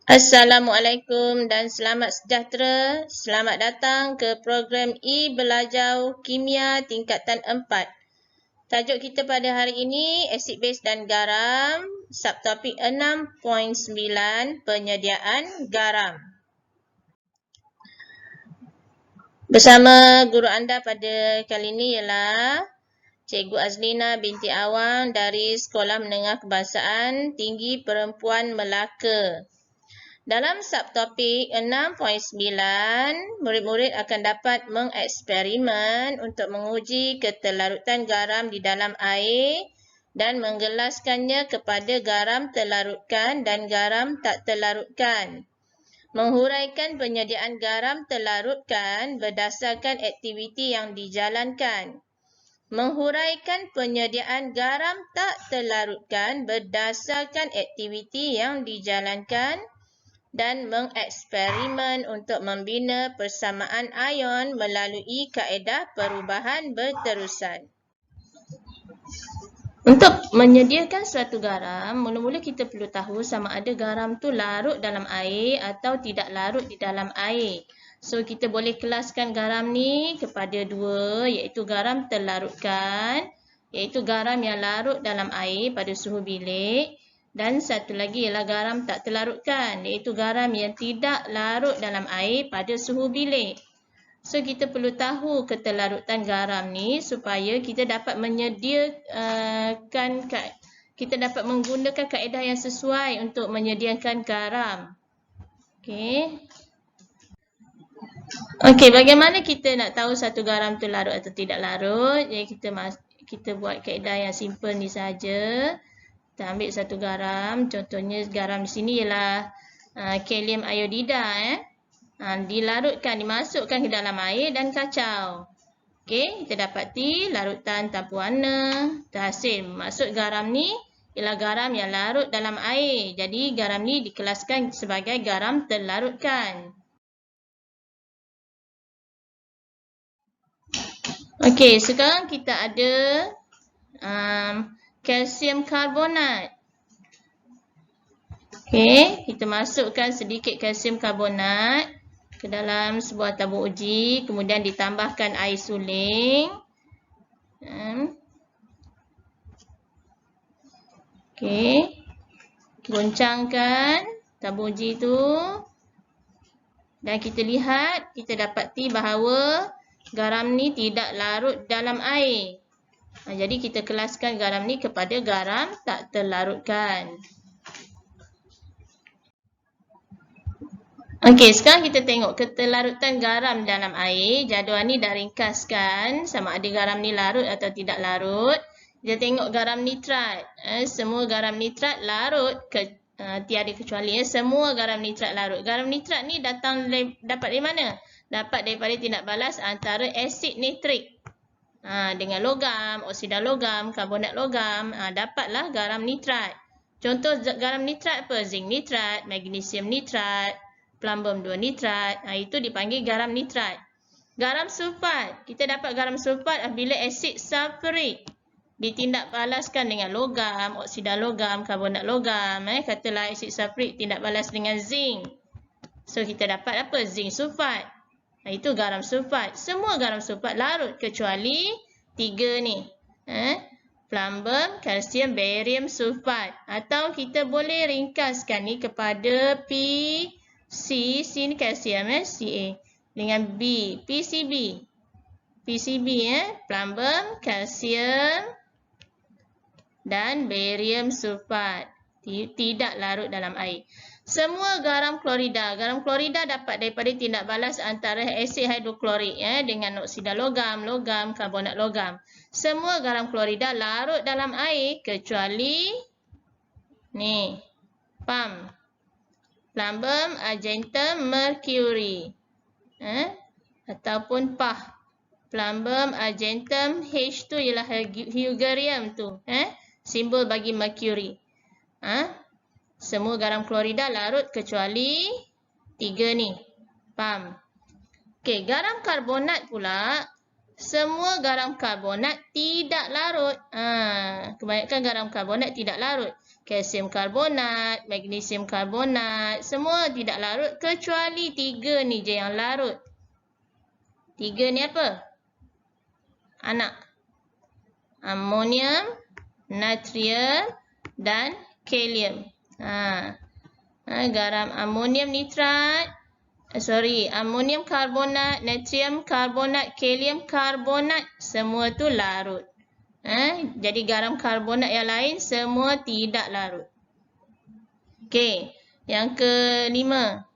Assalamualaikum dan selamat sejahtera. Selamat datang ke program E-Belajar Kimia tingkatan 4. Tajuk kita pada hari ini, asid base dan garam. Subtopik 6.9, penyediaan garam. Bersama guru anda pada kali ini ialah Cikgu Azlina binti Awang dari Sekolah Menengah Kebangsaan Tinggi Perempuan Melaka. Dalam subtopik 6.9, murid-murid akan dapat mengeksperimen untuk menguji keterlarutan garam di dalam air dan menggelaskannya kepada garam terlarutkan dan garam tak terlarutkan. Menghuraikan penyediaan garam terlarutkan berdasarkan aktiviti yang dijalankan. Menghuraikan penyediaan garam tak terlarutkan berdasarkan aktiviti yang dijalankan dan mengeksperimen untuk membina persamaan ion melalui kaedah perubahan berterusan. Untuk menyediakan suatu garam, mula-mula kita perlu tahu sama ada garam tu larut dalam air atau tidak larut di dalam air. So, kita boleh kelaskan garam ni kepada dua, iaitu garam terlarutkan, iaitu garam yang larut dalam air pada suhu bilik. Dan satu lagi ialah garam tak terlarutkan, iaitu garam yang tidak larut dalam air pada suhu bilik. So, kita perlu tahu keterlarutan garam ni supaya kita dapat kita dapat menggunakan kaedah yang sesuai untuk menyediakan garam. Okey, bagaimana kita nak tahu satu garam tu larut atau tidak larut? Jadi kita buat kaedah yang simple ni saja. Kita ambil satu garam, contohnya garam di sini ialah kalium iodida. Dilarutkan, dimasukkan ke dalam air dan kacau. Okey, kita dapati larutan tanpa warna terhasil. Maksud garam ni ialah garam yang larut dalam air. Jadi garam ni dikelaskan sebagai garam terlarutkan. Okey, sekarang kita ada kalsium karbonat. Okey, kita masukkan sedikit kalsium karbonat ke dalam sebuah tabung uji, kemudian ditambahkan air suling. Okey, goncangkan tabung uji tu dan kita lihat, kita dapati bahawa garam ni tidak larut dalam air. Jadi kita kelaskan garam ni kepada garam tak terlarutkan. Okey, sekarang kita tengok keterlarutan garam dalam air. Jadual ni dah ringkaskan sama ada garam ni larut atau tidak larut. Kita tengok garam nitrat. Semua garam nitrat larut, tiada kecuali. Semua garam nitrat larut. Garam nitrat ni dapat dari mana? Dapat daripada tindak balas antara asid nitrik dengan logam, oksida logam, karbonat logam. Dapatlah garam nitrat. Contoh garam nitrat apa? Zinc nitrat, magnesium nitrat, plumbum 2 nitrat. Itu dipanggil garam nitrat. Garam sulfat. Kita dapat garam sulfat apabila asid sulfurik ditindak balaskan dengan logam, oksida logam, karbonat logam. Katalah asid sulfurik tindak balas dengan zinc. So kita dapat apa? Zinc sulfat. Itu garam sulfat. Semua garam sulfat larut kecuali 3 ni. Plumbum, kalsium, barium sulfat. Atau kita boleh ringkaskan ni kepada C ni kalsium, Ca. Dengan B, PCB. PCB, plumbum, kalsium dan barium sulfat. Tidak larut dalam air. Semua garam klorida. Garam klorida dapat daripada tindak balas antara asid hidroklorik dengan oksida logam, karbonat logam. Semua garam klorida larut dalam air kecuali ni, PAM. Plumbum, argentum, mercury. Ataupun PAH. Plumbum, argentum, H tu ialah hugarium tu. Simbol bagi mercury. Semua garam klorida larut kecuali 3 ni. PAM. Okey, garam karbonat pula. Semua garam karbonat tidak larut. Kebanyakan garam karbonat tidak larut. kalsium karbonat, magnesium karbonat, semua tidak larut kecuali 3 ni je yang larut. 3 ni apa? Anak. Amonium, natrium dan kalium. Garam amonium nitrat, amonium karbonat, natrium karbonat, kalium karbonat, semua tu larut. Jadi garam karbonat yang lain semua tidak larut. Okey, yang kelima.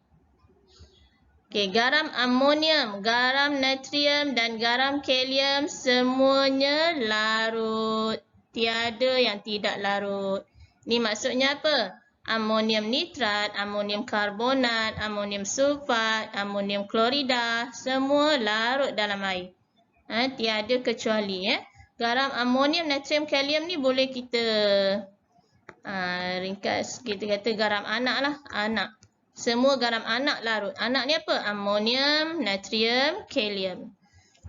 Okey, garam amonium, garam natrium dan garam kalium semuanya larut. Tiada yang tidak larut. Ni maksudnya apa? Amonium nitrat, amonium karbonat, amonium sulfat, amonium klorida, semua larut dalam air. Tiada kecuali. Garam amonium, natrium, kalium ni boleh kita ringkas. Kita kata garam anak lah. Anak. Semua garam anak larut. Anak ni apa? Amonium, natrium, kalium.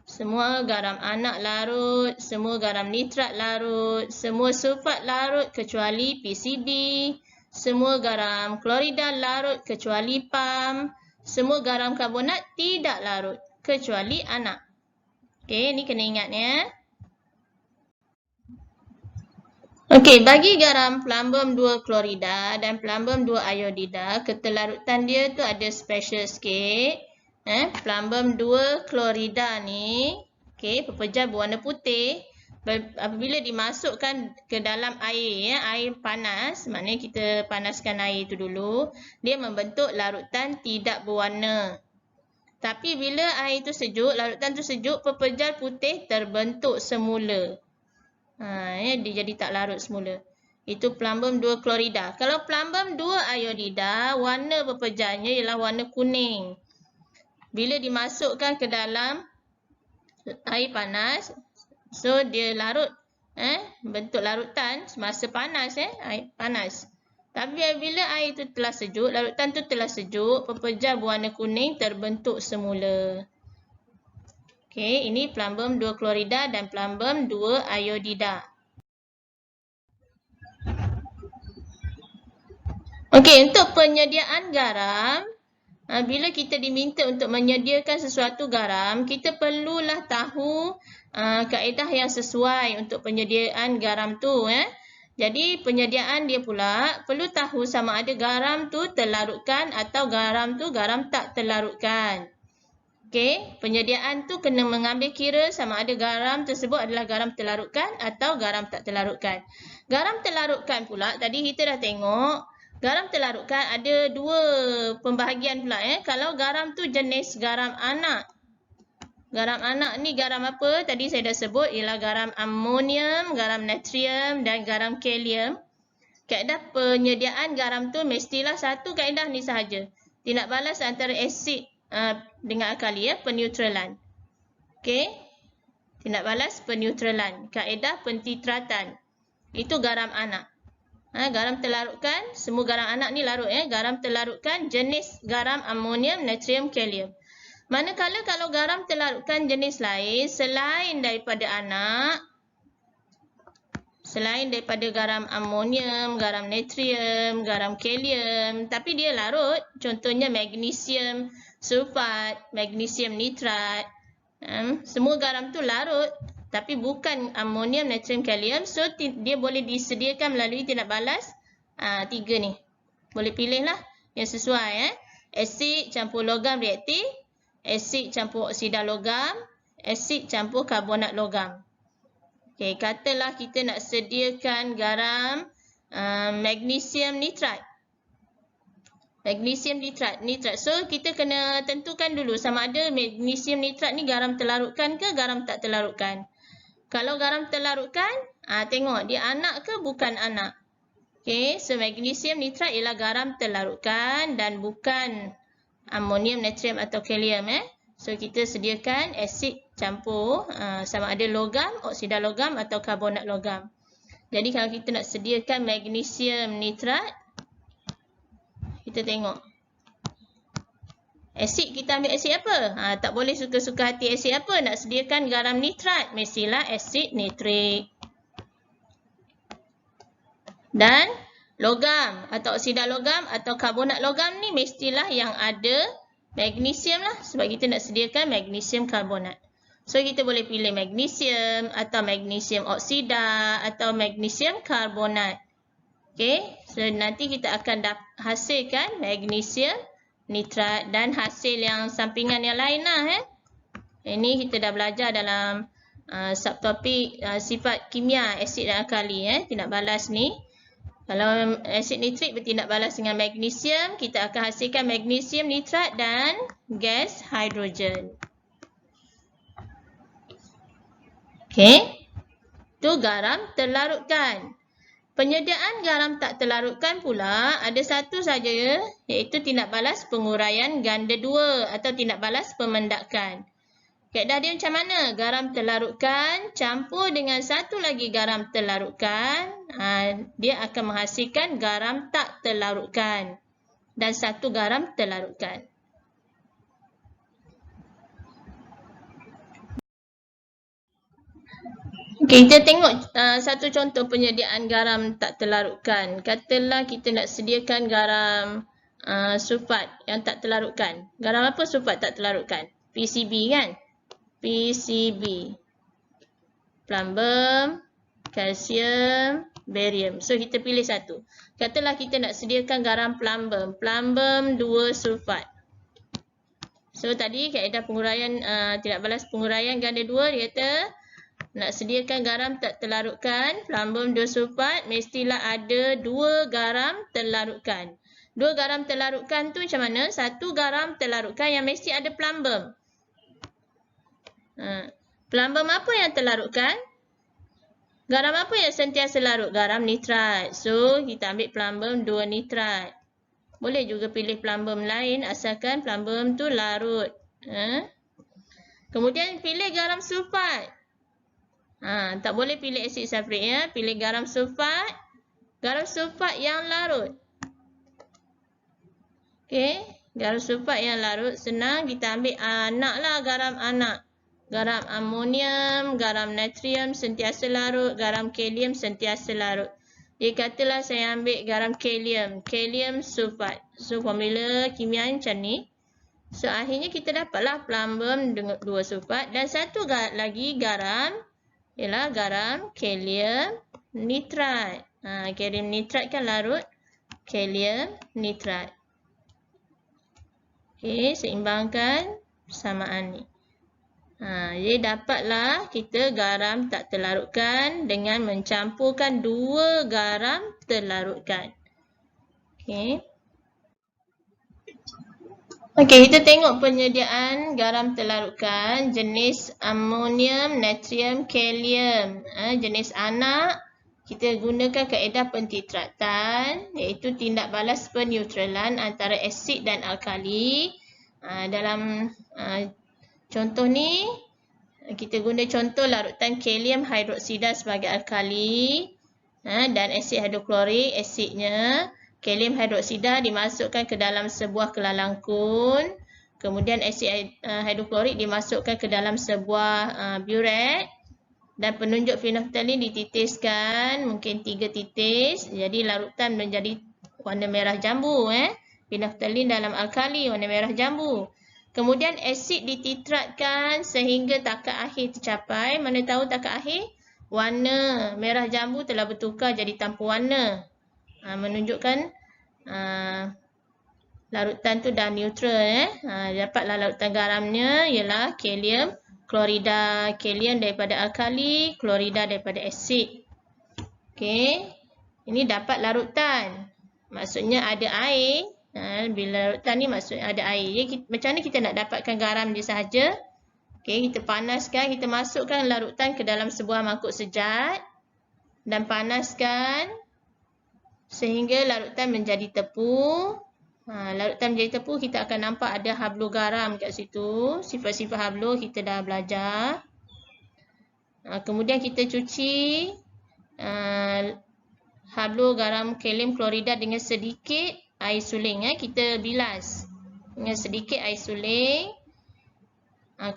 Semua garam anak larut. Semua garam nitrat larut. Semua sulfat larut kecuali PCD. Semua garam klorida larut kecuali PAM. Semua garam karbonat tidak larut kecuali anak. Okey, ni kena ingat ya. Okey, bagi garam plumbum 2 klorida dan plumbum 2 iodida, ketelarutan dia tu ada special sikit. Plumbum 2 klorida ni, okey, pepejal berwarna putih. Apabila dimasukkan ke dalam air, air panas, maknanya kita panaskan air tu dulu, dia membentuk larutan tidak berwarna. Tapi bila air tu sejuk, larutan tu sejuk, pepejal putih terbentuk semula. Dia jadi tak larut semula. Itu plumbum 2 klorida. Kalau plumbum 2 iodida, warna pepejalnya ialah warna kuning. Bila dimasukkan ke dalam air panas, so dia larut. Bentuk larutan semasa panas. Air panas. Tapi bila air itu telah sejuk, larutan itu telah sejuk, pepejal berwarna kuning terbentuk semula. Okey, ini plumbum 2 klorida dan plumbum 2 iodida. Okey, untuk penyediaan garam, bila kita diminta untuk menyediakan sesuatu garam, kita perlulah tahu kaedah yang sesuai untuk penyediaan garam tu. Jadi penyediaan dia pula perlu tahu sama ada garam tu terlarutkan atau garam tu garam tak terlarutkan. Okey, penyediaan tu kena mengambil kira sama ada garam tersebut adalah garam terlarutkan atau garam tak terlarutkan. Garam terlarutkan pula, tadi kita dah tengok, garam terlarutkan ada dua pembahagian pula. Kalau garam tu jenis garam anak. Garam anak ni garam apa? Tadi saya dah sebut ialah garam amonium, garam natrium dan garam kalium. Kaedah penyediaan garam tu mestilah satu kaedah ni sahaja. Tindak balas antara asid dengan alkali, peneutralan. Okey. Tindak balas peneutralan. Kaedah pentitratan. Itu garam anak. Garam terlarutkan, semua garam anak ni larut. Garam terlarutkan jenis garam amonium, natrium, kalium. Manakala kalau garam terlarutkan jenis lain selain daripada anak, selain daripada garam amonium, garam natrium, garam kalium, tapi dia larut, contohnya magnesium sulfat, magnesium nitrat, semua garam tu larut, tapi bukan amonium, natrium, kalium, so dia boleh disediakan melalui tindak balas 3 ni. Boleh pilihlah yang sesuai. Asid campur logam reaktif, asid campur oksida logam, asid campur karbonat logam. Okey, katalah kita nak sediakan garam magnesium nitrat. Magnesium nitrat. So, kita kena tentukan dulu sama ada magnesium nitrat ni garam terlarutkan ke garam tak terlarutkan. Kalau garam terlarutkan, tengok dia anak ke bukan anak. Okey, so magnesium nitrat ialah garam terlarutkan dan bukan amonium, natrium atau kalium. So, kita sediakan asid campur sama ada logam, oksida logam atau karbonat logam. Jadi, kalau kita nak sediakan magnesium nitrat, kita tengok. Asid, kita ambil asid apa? Tak boleh suka-suka hati asid apa. Nak sediakan garam nitrat, mestilah asid nitrik. Dan logam atau oksida logam atau karbonat logam ni mestilah yang ada magnesium lah. Sebab kita nak sediakan magnesium karbonat. So, kita boleh pilih magnesium atau magnesium oksida atau magnesium karbonat. Okay, so nanti kita akan hasilkan magnesium nitrat dan hasil yang sampingan yang lain lah. Ini kita dah belajar dalam subtopik sifat kimia asid dan alkali. Tindak balas ni. Kalau asid nitrik bertindak balas dengan magnesium, kita akan hasilkan magnesium nitrat dan gas hidrogen. Okey. Tu garam terlarutkan. Penyediaan garam tak terlarutkan pula ada satu saja, iaitu tindak balas penguraian ganda 2 atau tindak balas pemendakan. Kaedah dia macam mana? Garam terlarutkan campur dengan satu lagi garam terlarutkan, dia akan menghasilkan garam tak terlarutkan dan satu garam terlarutkan. Okay, kita tengok satu contoh penyediaan garam tak terlarutkan. Katalah kita nak sediakan garam sulfat yang tak terlarutkan. Garam apa sulfat tak terlarutkan? PCB kan? PCB. Plumbum, kalsium, barium. So, kita pilih satu. Katalah kita nak sediakan garam plumbum. Plumbum 2 sulfat. So, tadi kaedah penguraian, tindak balas penguraian ganda 2, dia kata nak sediakan garam tak terlarutkan, plumbum 2 sulfat, mestilah ada 2 garam terlarutkan. 2 garam terlarutkan tu macam mana? Satu garam terlarutkan yang mesti ada plumbum. Plumbum apa yang terlarutkan? Garam apa yang sentiasa larut? Garam nitrat. So, kita ambil plumbum 2 nitrat. Boleh juga pilih plumbum lain asalkan plumbum tu larut. Kemudian pilih garam sulfat. Tak boleh pilih asid sulfurik Pilih garam sulfat. Garam sulfat yang larut. Okey, garam sulfat yang larut senang kita ambil anak lah garam anak. Garam amonium, garam natrium sentiasa larut, garam kalium sentiasa larut. Dia katalah saya ambil garam kalium, kalium sulfat. So formula kimia macam ni. So akhirnya kita dapatlah plumbum dengan 2 sulfat dan satu lagi garam ialah garam kalium nitrat. Kalium nitrat kan larut, kalium nitrat. Okey, seimbangkan persamaan ni. Jadi dapatlah kita garam tak terlarutkan dengan mencampurkan 2 garam terlarutkan. Okey. Okey, kita tengok penyediaan garam terlarutkan jenis amonium, natrium, kalium. Jenis anak, kita gunakan kaedah pentitratan iaitu tindak balas peneutralan antara asid dan alkali. Dalam contoh ni, kita guna contoh larutan kalium hidroksida sebagai alkali dan asid hidroklorik, asidnya. Kalium hidroksida dimasukkan ke dalam sebuah kelalangkun. Kemudian asid hidroklorik dimasukkan ke dalam sebuah buret. Dan penunjuk phenolphthalein dititiskan, mungkin 3 titis. Jadi larutan menjadi warna merah jambu. Phenolphthalein dalam alkali warna merah jambu. Kemudian asid dititratkan sehingga takak akhir tercapai. Mana tahu takak akhir? Warna merah jambu telah bertukar jadi tanpa warna. Menunjukkan larutan tu dah neutral. Dapatlah larutan garamnya ialah kalium klorida. Kalium daripada alkali, klorida daripada asid. Okey. Ini dapat larutan. Maksudnya ada air. Bila larutan ni maksudnya ada air. Jadi, macam mana kita nak dapatkan garam dia sahaja? Okey, kita panaskan, kita masukkan larutan ke dalam sebuah mangkuk sejat dan panaskan sehingga larutan menjadi tepu. Larutan menjadi tepu, kita akan nampak ada hablu garam kat situ. Sifat-sifat hablu kita dah belajar. Kemudian kita cuci hablu garam kalium klorida dengan sedikit air suling. Kita bilas dengan sedikit air suling.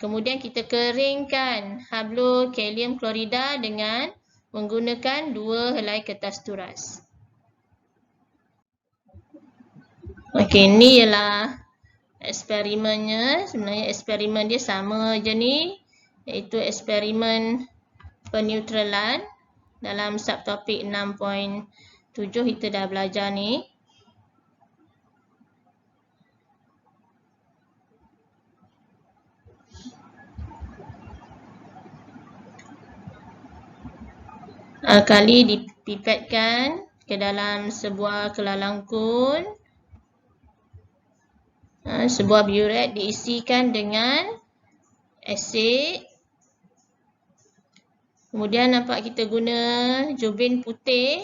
Kemudian kita keringkan hablu kalium klorida dengan menggunakan 2 helai kertas turas. Okey, ni ialah eksperimennya. Sebenarnya eksperimen dia sama je ni, iaitu eksperimen peneutralan. Dalam subtopik 6.7 kita dah belajar ni. Alkali dipipetkan ke dalam sebuah kelalangkun. Sebuah biuret diisikan dengan asid. Kemudian nampak kita guna jubin putih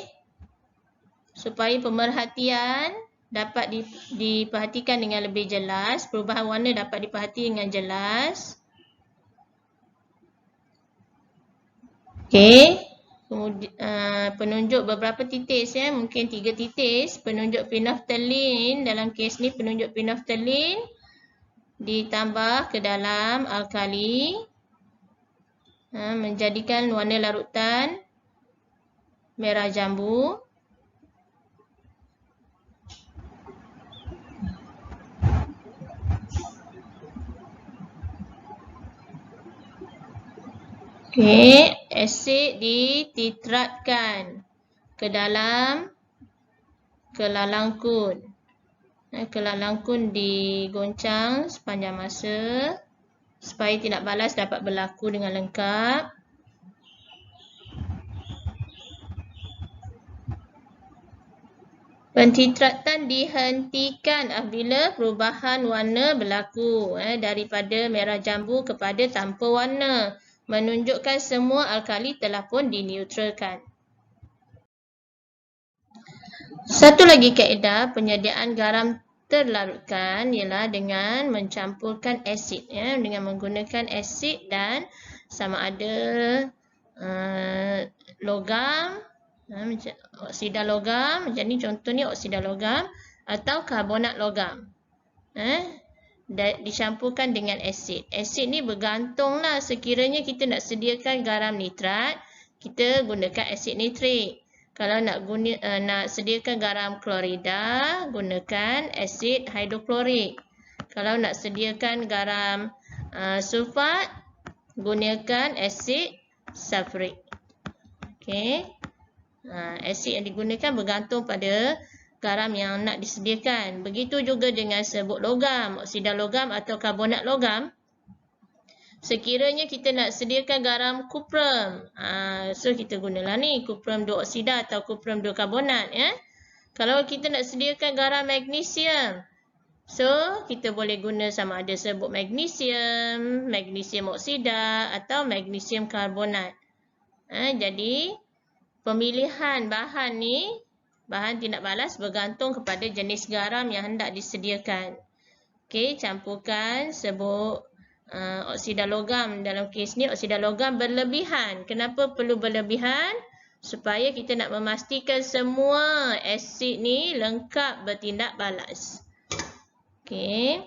supaya pemerhatian dapat diperhatikan dengan lebih jelas. Perubahan warna dapat diperhati dengan jelas. Okey. Kemudian penunjuk beberapa titis ya, mungkin 3 titis. Penunjuk phenolphthalein, dalam kes ni penunjuk phenolphthalein ditambah ke dalam alkali, menjadikan warna larutan merah jambu. Okey, asid dititratkan ke dalam kelalangkun. Kelalangkun digoncang sepanjang masa supaya tindak balas dapat berlaku dengan lengkap. Pentitratan dihentikan apabila perubahan warna berlaku daripada merah jambu kepada tanpa warna, menunjukkan semua alkali telah pun dineutralkan. Satu lagi kaedah penyediaan garam terlarutkan ialah dengan mencampurkan asid dengan menggunakan asid dan sama ada logam, oksida logam, macam ni contohnya oksida logam atau karbonat logam. Dicampurkan dengan asid. Asid ni bergantunglah, sekiranya kita nak sediakan garam nitrat, kita gunakan asid nitrik. Kalau nak sediakan garam klorida, gunakan asid hidroklorik. Kalau nak sediakan garam sulfat, gunakan asid sulfurik. Okey. Asid yang digunakan bergantung pada garam yang nak disediakan. Begitu juga dengan serbuk logam, oksida logam atau karbonat logam. Sekiranya kita nak sediakan garam kuprum, so kita gunalah ni kuprum 2 oksida atau kuprum 2 karbonat ya. Kalau kita nak sediakan garam magnesium, so kita boleh guna sama ada serbuk magnesium, magnesium oksida atau magnesium karbonat. Jadi pemilihan bahan ni, bahan tindak balas bergantung kepada jenis garam yang hendak disediakan. Okey, campurkan serbuk oksida logam. Dalam kes ni oksida logam berlebihan. Kenapa perlu berlebihan? Supaya kita nak memastikan semua asid ni lengkap bertindak balas. Okey.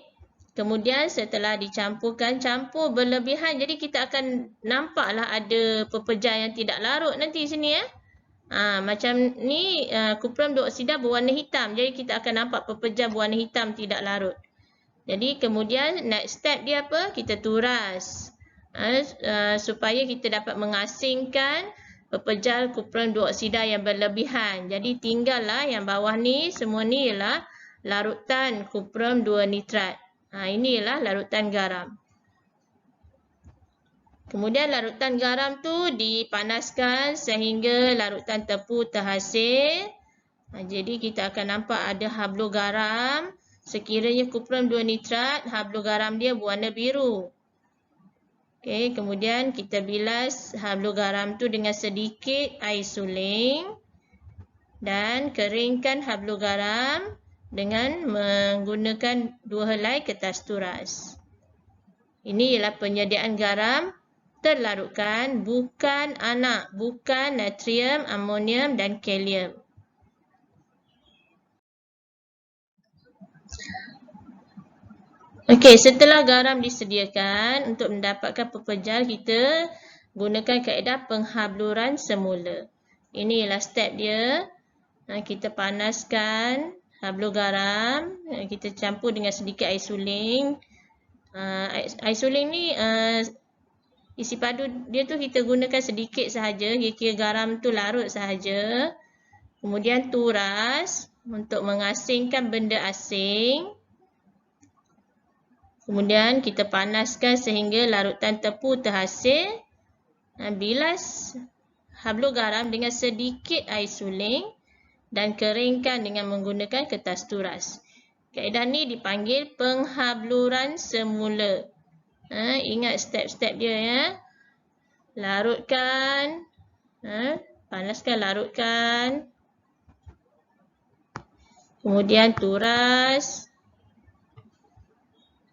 Kemudian setelah dicampurkan, campur berlebihan. Jadi kita akan nampaklah ada pepejal yang tidak larut nanti sini ya. Macam ni kuprum 2 oksida berwarna hitam. Jadi kita akan nampak pepejal berwarna hitam tidak larut. Jadi kemudian next step dia apa? Kita turas supaya kita dapat mengasingkan pepejal kuprum 2 oksida yang berlebihan. Jadi tinggallah yang bawah ni, semua ni ialah larutan kuprum 2 nitrat. Ini ialah larutan garam. Kemudian larutan garam tu dipanaskan sehingga larutan tepu terhasil. Jadi kita akan nampak ada hablu garam. Sekiranya kuprum 2 nitrat, hablu garam dia berwarna biru. Okey, kemudian kita bilas hablu garam tu dengan sedikit air suling dan keringkan hablu garam dengan menggunakan 2 helai kertas turas. Ini ialah penyediaan garam terlarutkan, bukan anak, bukan natrium, amonium dan kalium. Okey, setelah garam disediakan, untuk mendapatkan pepejal kita gunakan kaedah penghabluran semula. Ini ialah step dia. Kita panaskan hablu garam. Kita campur dengan sedikit air suling. Air suling ni isi padu dia tu kita gunakan sedikit sahaja, kira garam tu larut sahaja. Kemudian turas untuk mengasingkan benda asing. Kemudian kita panaskan sehingga larutan tepung terhasil. Bilas hablu garam dengan sedikit air suling dan keringkan dengan menggunakan kertas turas. Kaedah ni dipanggil penghabluran semula. Ingat step-step dia ya. Larutkan, panaskan, larutkan. Kemudian turas.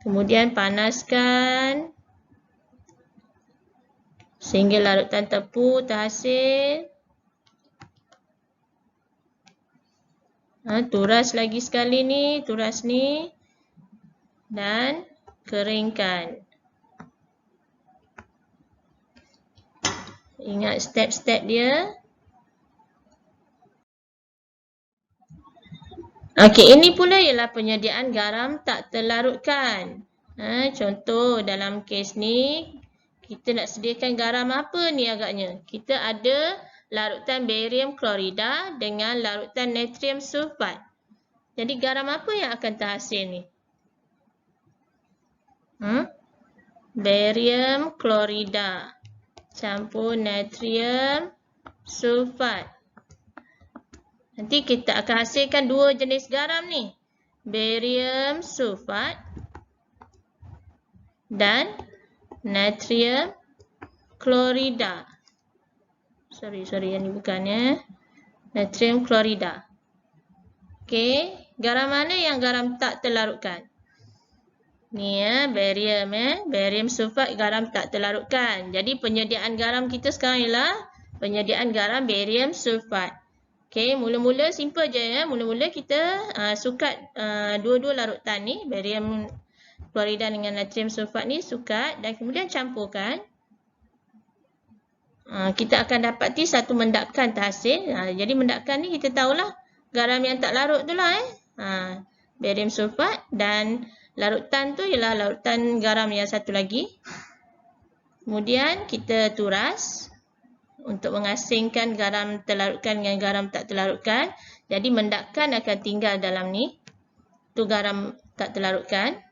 Kemudian panaskan sehingga larutan tepung terhasil. Turas lagi sekali ni, turas ni dan keringkan. Ingat step-step dia. Okey, ini pula ialah penyediaan garam tak terlarutkan. Contoh dalam kes ni, kita nak sediakan garam apa ni agaknya? Kita ada larutan barium klorida dengan larutan natrium sulfat. Jadi garam apa yang akan terhasil ni? Barium klorida campur natrium sulfat. Nanti kita akan hasilkan dua jenis garam ni. Barium sulfat dan natrium klorida. Sorry, yang ni bukan ya. Natrium klorida. Okey, garam mana yang garam tak terlarutkan? Ni ya, barium ya. Barium sulfat garam tak terlarutkan. Jadi penyediaan garam kita sekarang ialah penyediaan garam barium sulfat. Okey, mula-mula simple je ya. Mula-mula kita sukat dua-dua larutan ni, barium klorida dengan natrium sulfat ni sukat dan kemudian campurkan. Kita akan dapati satu mendakan terhasil. Jadi mendakan ni kita tahulah garam yang tak larut tu lah barium sulfat dan larutan tu ialah larutan garam yang satu lagi. Kemudian kita turas untuk mengasingkan garam terlarutkan dengan garam tak terlarutkan. Jadi mendakan akan tinggal dalam ni. Tu garam tak terlarutkan.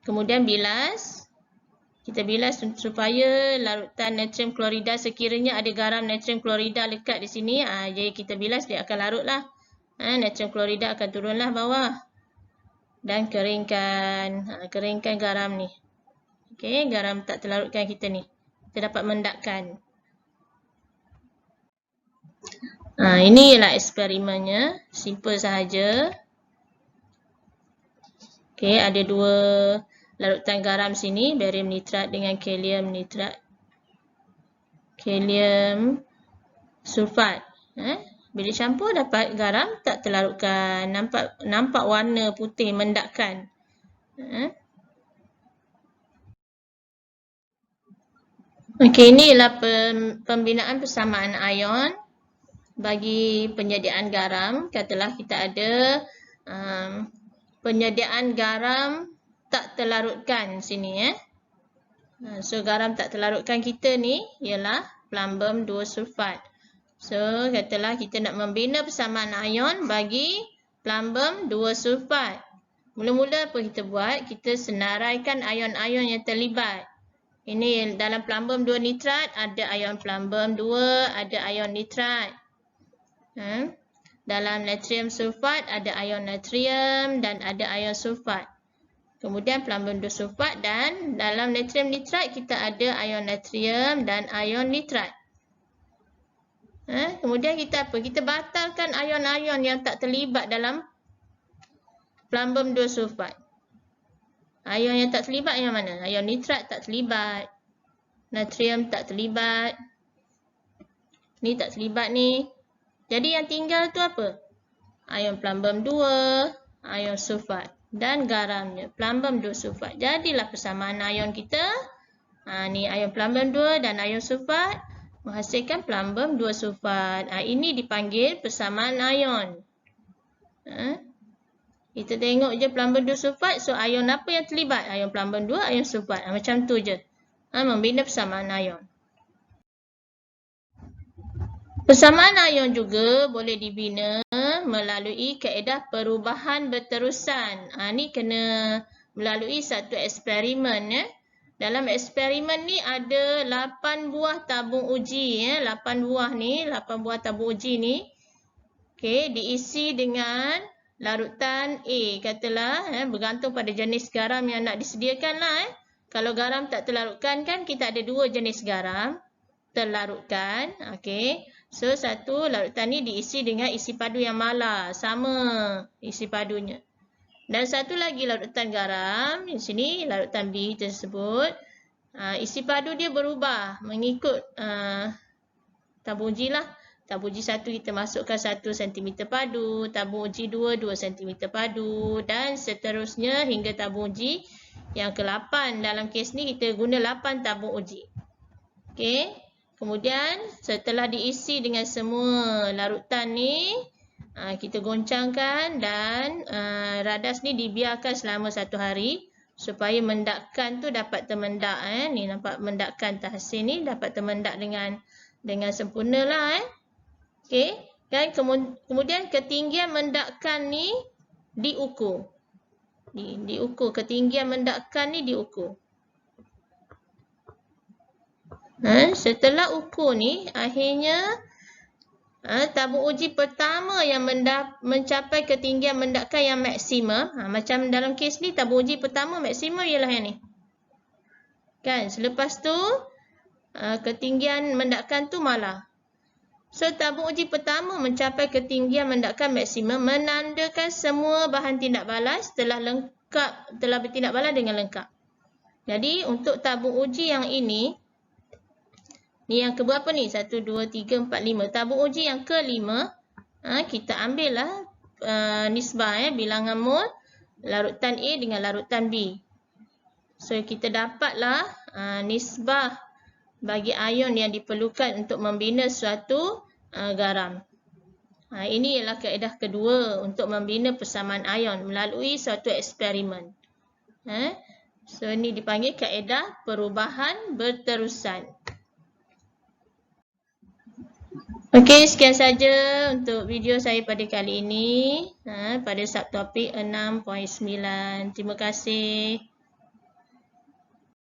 Kemudian bilas. Kita bilas supaya larutan natrium klorida sekiranya ada garam natrium klorida lekat di sini. Jadi kita bilas dia akan larut lah. Natrium klorida akan turunlah bawah. Dan keringkan. Keringkan garam ni. Okey, garam tak terlarutkan kita ni. Kita dapat mendakan. Ini ialah eksperimennya. Simple sahaja. Okey, ada dua larutan garam sini. Barium nitrat dengan kalium nitrat. Kalium sulfat. Bila campur dapat garam tak terlarutkan. Nampak warna putih mendakan. Okey, ini ialah pembinaan persamaan ion bagi penyediaan garam. Katalah kita ada penyediaan garam tak terlarutkan sini So garam tak terlarutkan kita ni ialah plumbum 2 sulfat. So katalah kita nak membina persamaan ion bagi plumbum 2 sulfat. Mula-mula apa kita buat? Kita senaraikan ion-ion yang terlibat. Ini dalam plumbum 2 nitrat ada ion plumbum 2, ada ion nitrat. Dalam natrium sulfat ada ion natrium dan ada ion sulfat. Kemudian plumbum 2 sulfat dan dalam natrium nitrat kita ada ion natrium dan ion nitrat. Kemudian kita apa? Kita batalkan ion-ion yang tak terlibat dalam plumbum 2 sulfat. Ion yang tak terlibat yang mana? Ion nitrat tak terlibat. Natrium tak terlibat. Ni tak terlibat ni. Jadi yang tinggal tu apa? Ion plumbum 2, ion sulfat dan garamnya. Plumbum 2 sulfat. Jadilah persamaan ion kita. Ni ion plumbum 2 dan ion sulfat menghasilkan plumbum 2 sulfat. Ini dipanggil persamaan ion. Kita tengok je pelambang 2 sulfat. So, ion apa yang terlibat? Ion pelambang 2, ion sulfat. Macam tu je. Membina persamaan ion. Persamaan ion juga boleh dibina melalui kaedah perubahan berterusan. Ni kena melalui satu eksperimen. Dalam eksperimen ni ada 8 buah tabung uji. 8 buah ni, 8 buah tabung uji ni. Okay, diisi dengan larutan A. Katalah, bergantung pada jenis garam yang nak disediakan lah. Kalau garam tak terlarutkan kan, kita ada 2 jenis garam terlarutkan. Okay. So, satu larutan ni diisi dengan isi padu yang malar. Sama isi padunya. Dan satu lagi larutan garam. Di sini larutan B tersebut. Isi padu dia berubah mengikut tabung uji lah. Tabung uji 1 kita masukkan 1 cm padu. Tabung uji 2, 2 cm padu. Dan seterusnya hingga tabung uji yang ke-8. Dalam kes ni kita guna 8 tabung uji. Okay. Kemudian setelah diisi dengan semua larutan ni, kita goncangkan dan radas ni dibiarkan selama 1 hari supaya mendakkan tu dapat termendak. Ni nampak mendakkan hasil ni dapat termendak dengan sempurna lah. Okay. Dan kemudian ketinggian mendakkan ni diukur. Diukur. Ketinggian mendakkan ni diukur. Setelah ukur ni, akhirnya tabung uji pertama yang mencapai ketinggian mendakkan yang maksimum. Macam dalam kes ni, tabung uji pertama maksimum ialah yang ni. Kan? Selepas tu, ketinggian mendakkan tu malar. So, tabung uji pertama mencapai ketinggian mendakkan maksimum menandakan semua bahan tindak balas telah bertindak balas dengan lengkap. Jadi, untuk tabung uji yang ini, ni yang keberapa ni? 1, 2, 3, 4, 5. Tabung uji yang ke-5, kita ambil lah nisbah, bilangan mol larutan A dengan larutan B. So, kita dapatlah nisbah bagi ion yang diperlukan untuk membina suatu garam. Ini ialah kaedah kedua untuk membina persamaan ion melalui suatu eksperimen. So, ini dipanggil kaedah perubahan berterusan. Okey, sekian saja untuk video saya pada kali ini pada subtopik 6.9. Terima kasih.